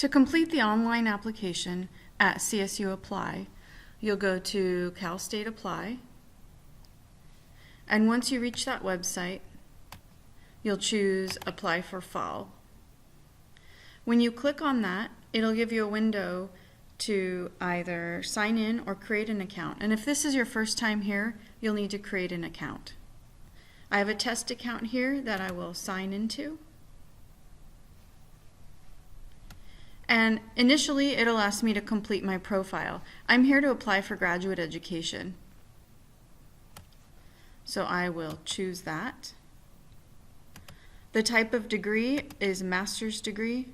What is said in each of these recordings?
To complete the online application at CSU Apply, you'll go to CalState Apply, and once you reach that website, you'll choose Apply for Fall. When you click on that, it'll give you a window to either sign in or create an account. And if this is your first time here, you'll need to create an account. I have a test account here that I will sign into. And initially, it'll ask me to complete my profile. I'm here to apply for graduate education. So I will choose that. The type of degree is master's degree.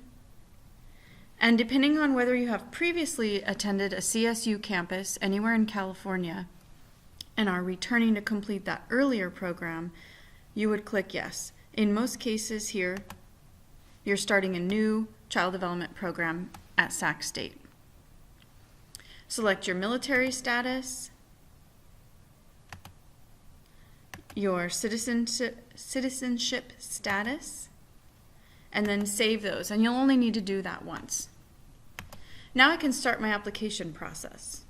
And depending on whether you have previously attended a CSU campus anywhere in California and are returning to complete that earlier program, you would click yes. In most cases here, you're starting a new child development program at Sac State. Select your military status, your citizenship status, and then save those. And you'll only need to do that once. Now I can start my application process.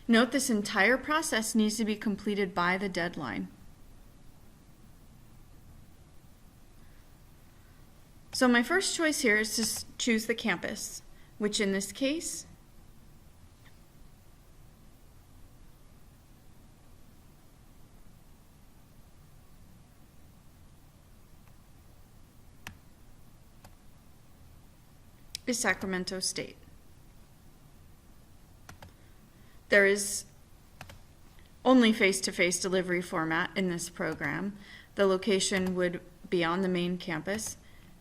Note this entire process needs to be completed by the deadline. So my first choice here is to choose the campus, which in this case is Sacramento State. There is only face-to-face delivery format in this program. The location would be on the main campus,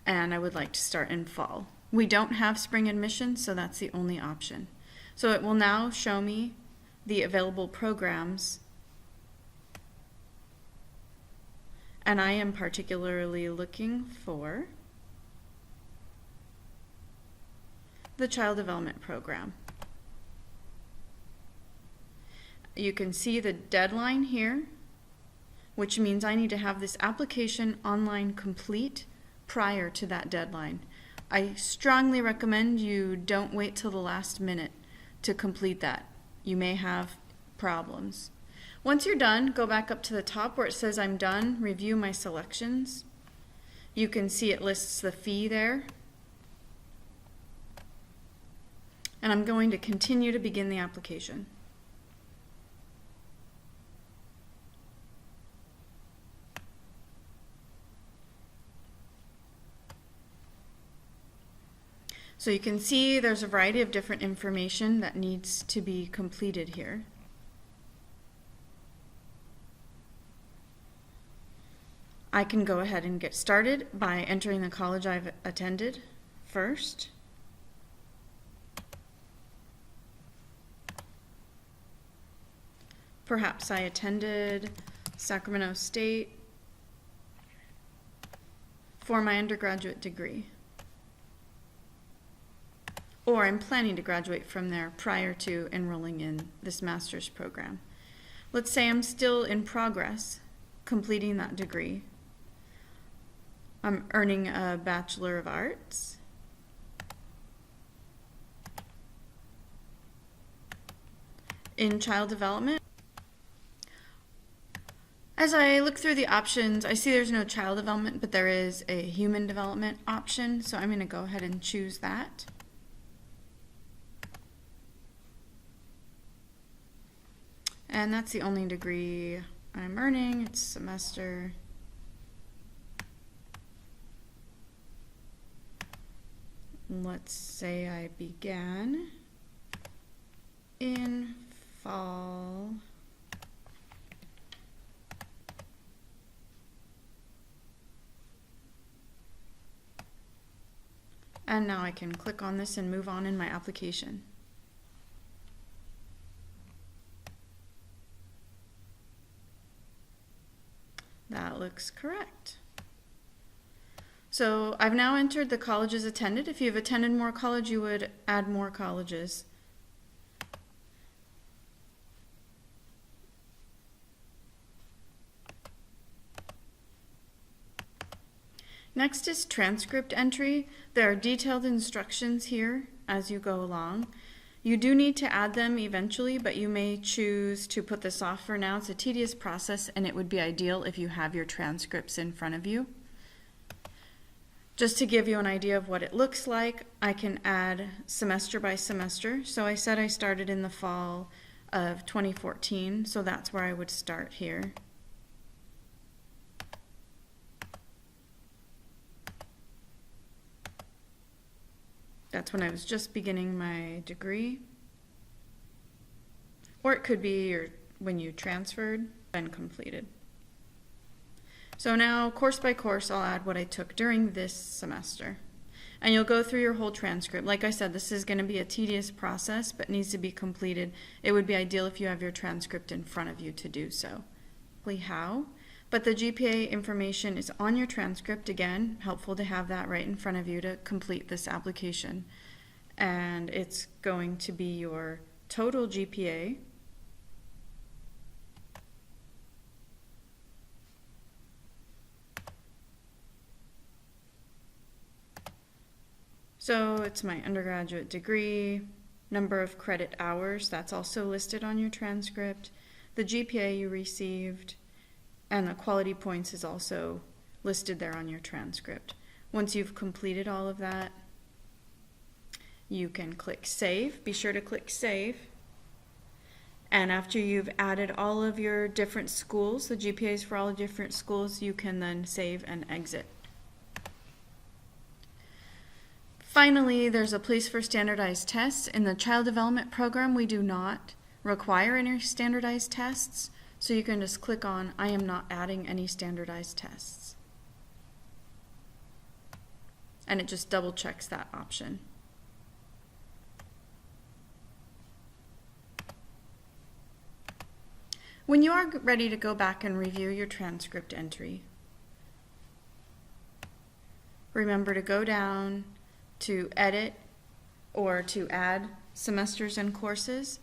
and I would like to start in fall. We don't have spring admission, so that's the only option. So it will now show me the available programs, and I am particularly looking for the Child Development Program. You can see the deadline here, which means I need to have this application online complete prior to that deadline. I strongly recommend you don't wait till the last minute to complete that. You may have problems. Once you're done, go back up to the top where it says I'm done, review my selections. You can see it lists the fee there. And I'm going to continue to begin the application. So you can see there's a variety of different information that needs to be completed here. I can go ahead and get started by entering the college I've attended first. Perhaps I attended Sacramento State for my undergraduate degree. Or I'm planning to graduate from there prior to enrolling in this master's program. Let's say I'm still in progress completing that degree. I'm earning a Bachelor of Arts. In child development. As I look through the options, I see there's no child development, but there is a human development option, so I'm going to go ahead and choose that. And that's the only degree I'm earning. It's semester. Let's say I began in fall. And now I can click on this and move on in my application. That looks correct. So I've now entered the colleges attended. If you've attended more college, you would add more colleges. Next is transcript entry. There are detailed instructions here as you go along. You do need to add them eventually, but you may choose to put this off for now. It's a tedious process, and it would be ideal if you have your transcripts in front of you. Just to give you an idea of what it looks like, I can add semester by semester. So I said I started in the fall of 2014, so that's where I would start here. That's when I was just beginning my degree. Or it could be when you transferred and completed. So now, course by course, I'll add what I took during this semester. And you'll go through your whole transcript. Like I said, this is going to be a tedious process, but needs to be completed. It would be ideal if you have your transcript in front of you to do so. How? But the GPA information is on your transcript. Again, helpful to have that right in front of you to complete this application. And it's going to be your total GPA, so it's my undergraduate degree, number of credit hours, that's also listed on your transcript, the GPA you received, and the quality points is also listed there on your transcript. Once you've completed all of that, you can click Save. Be sure to click Save. And after you've added all of your different schools, the GPAs for all the different schools, you can then save and exit. Finally, there's a place for standardized tests. In the child development program, we do not require any standardized tests, so you can just click on I am not adding any standardized tests. And it just double checks that option. When you are ready to go back and review your transcript entry, remember to go down to edit or to add semesters and courses.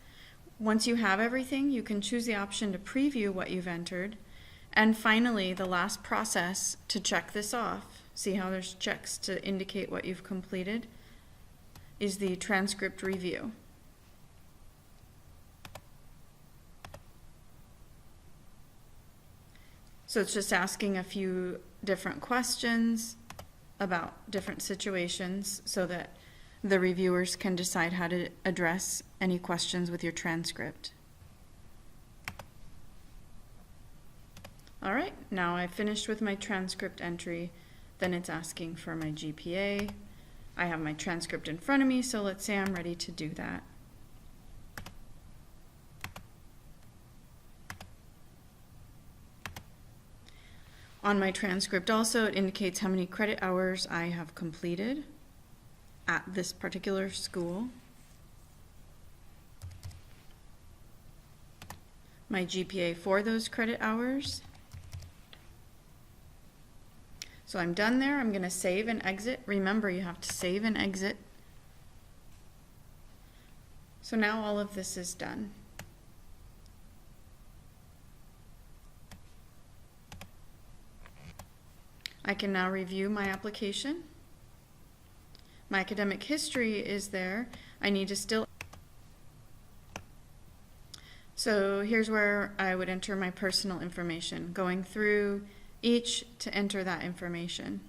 Once you have everything, you can choose the option to preview what you've entered. And finally, the last process to check this off, see how there's checks to indicate what you've completed, is the transcript review. So it's just asking a few different questions about different situations so that the reviewers can decide how to address any questions with your transcript. All right, now I've finished with my transcript entry. Then it's asking for my GPA. I have my transcript in front of me, so let's say I'm ready to do that. On my transcript also, it indicates how many credit hours I have completed at this particular school. My GPA for those credit hours. So I'm done there. I'm going to save and exit. Remember, you have to save and exit. So now all of this is done. I can now review my application. My academic history is there. I need to still. So here's where I would enter my personal information, going through each to enter that information.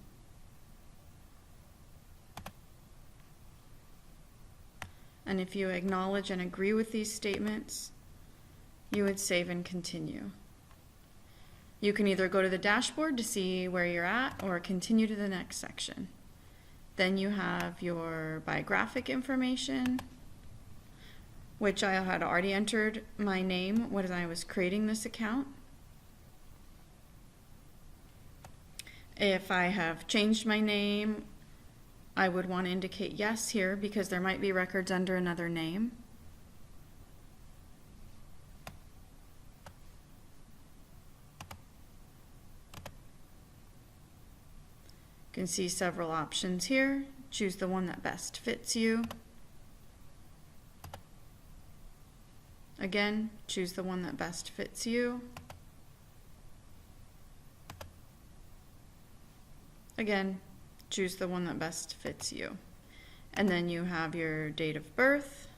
And if you acknowledge and agree with these statements, you would save and continue. You can either go to the dashboard to see where you're at or continue to the next section. Then you have your biographic information, which I had already entered my name when I was creating this account. If I have changed my name, I would want to indicate yes here because there might be records under another name. You can see several options here. Choose the one that best fits you. Again, choose the one that best fits you. Again, choose the one that best fits you. And then you have your date of birth,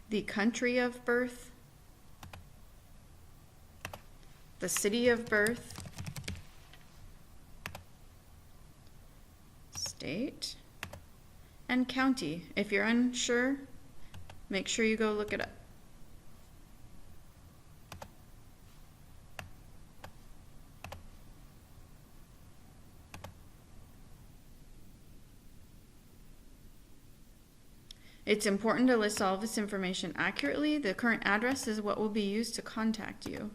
the country of birth, the city of birth, state, and county. If you're unsure, make sure you go look it up. It's important to list all of this information accurately. The current address is what will be used to contact you.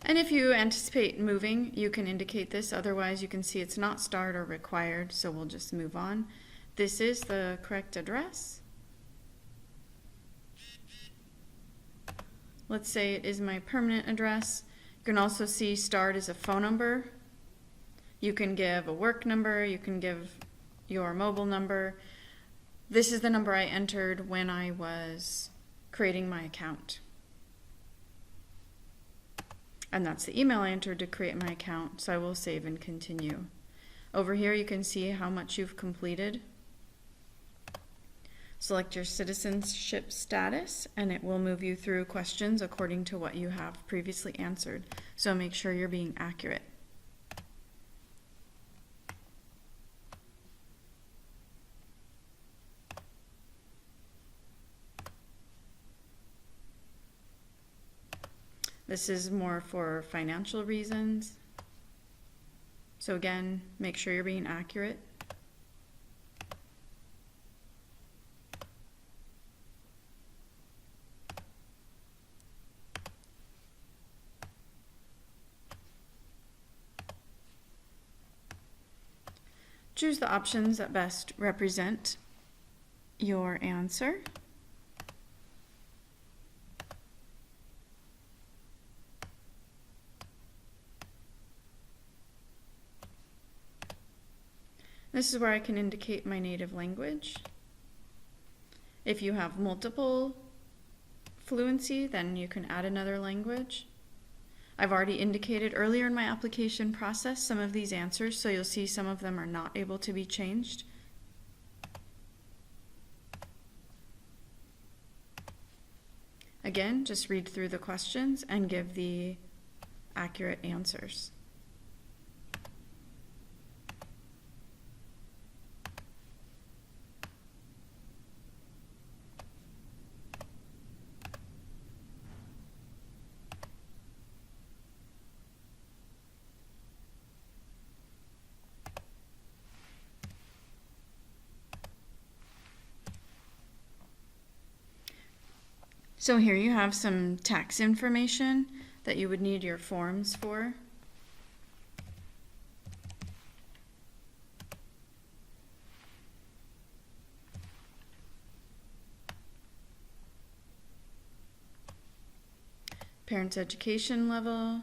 And if you anticipate moving, you can indicate this. Otherwise, you can see it's not starred or required, so we'll just move on. This is the correct address. Let's say it is my permanent address. You can also see starred as a phone number. You can give a work number. You can give your mobile number. This is the number I entered when I was creating my account. And that's the email I entered to create my account, so I will save and continue. Over here you can see how much you've completed. Select your citizenship status and it will move you through questions according to what you have previously answered. So make sure you're being accurate. This is more for financial reasons. So again, make sure you're being accurate. Choose the options that best represent your answer. This is where I can indicate my native language. If you have multiple fluency, then you can add another language. I've already indicated earlier in my application process some of these answers, so you'll see some of them are not able to be changed. Again, just read through the questions and give the accurate answers. So here you have some tax information that you would need your forms for. Parents' education level.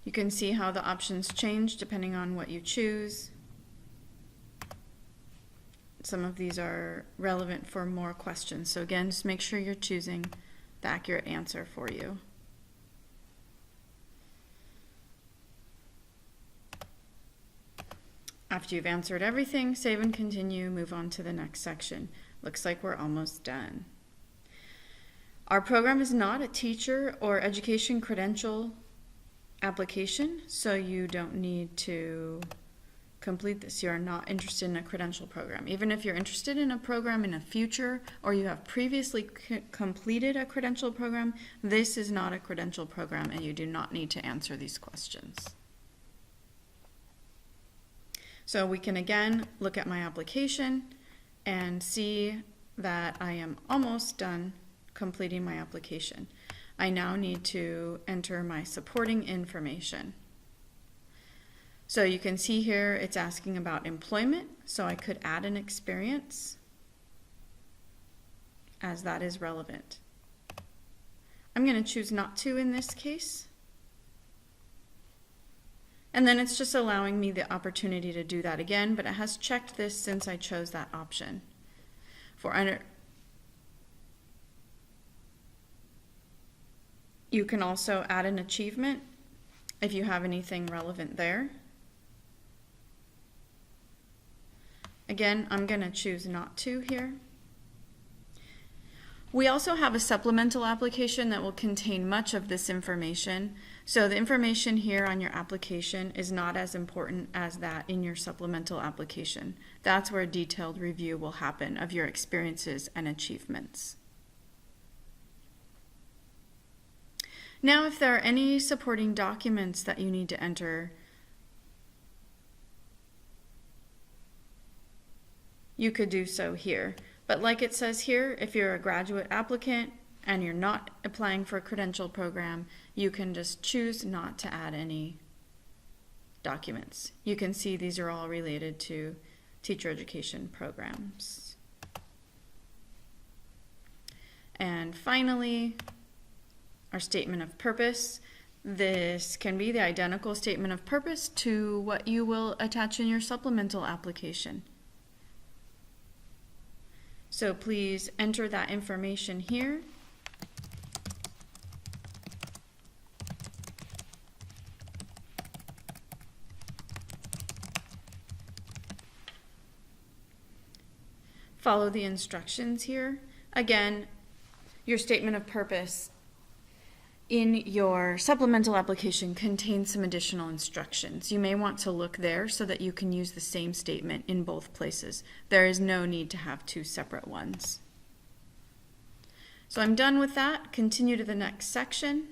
You can see how the options change depending on what you choose. Some of these are relevant for more questions. So again, just make sure you're choosing the accurate answer for you. After you've answered everything, save and continue, move on to the next section. Looks like we're almost done. Our program is not a teacher or education credential application, so you don't need to complete this. You are not interested in a credential program. Even if you're interested in a program in the future or you have previously completed a credential program, this is not a credential program and you do not need to answer these questions. So we can again look at my application and see that I am almost done completing my application. I now need to enter my supporting information. So you can see here it's asking about employment, so I could add an experience as that is relevant. I'm going to choose not to in this case. And then it's just allowing me the opportunity to do that again, but it has checked this since I chose that option. You can also add an achievement if you have anything relevant there. Again, I'm going to choose not to here. We also have a supplemental application that will contain much of this information. So the information here on your application is not as important as that in your supplemental application. That's where a detailed review will happen of your experiences and achievements. Now, if there are any supporting documents that you need to enter, you could do so here. But like it says here, if you're a graduate applicant and you're not applying for a credential program, you can just choose not to add any documents. You can see these are all related to teacher education programs. And finally, our statement of purpose. This can be the identical statement of purpose to what you will attach in your supplemental application. So please enter that information here. Follow the instructions here. Again, your statement of purpose in your supplemental application contains some additional instructions. You may want to look there so that you can use the same statement in both places. There is no need to have two separate ones. So I'm done with that. Continue to the next section.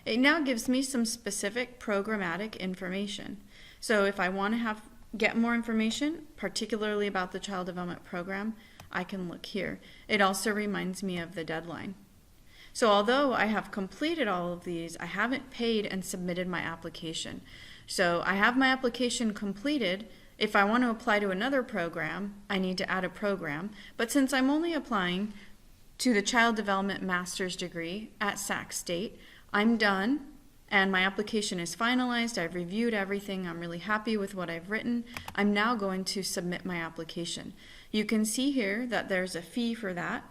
It now gives me some specific programmatic information. So if I want to get more information, particularly about the Child Development Program, I can look here. It also reminds me of the deadline. So although I have completed all of these, I haven't paid and submitted my application. So I have my application completed. If I want to apply to another program, I need to add a program. But since I'm only applying to the Child Development Master's degree at Sac State, I'm done and my application is finalized. I've reviewed everything. I'm really happy with what I've written. I'm now going to submit my application. You can see here that there's a fee for that.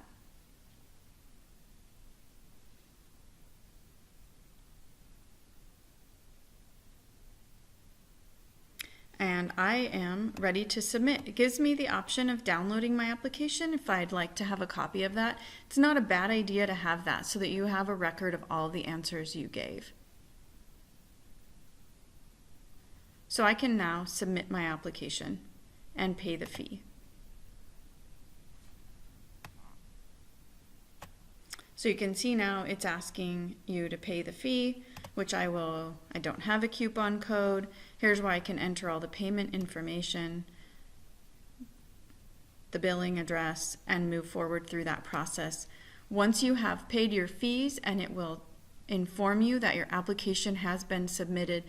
And I am ready to submit. It gives me the option of downloading my application if I'd like to have a copy of that. It's not a bad idea to have that so that you have a record of all the answers you gave. So I can now submit my application and pay the fee. So you can see now it's asking you to pay the fee, which I don't have a coupon code. Here's where I can enter all the payment information, the billing address, and move forward through that process. Once you have paid your fees, and it will inform you that your application has been submitted,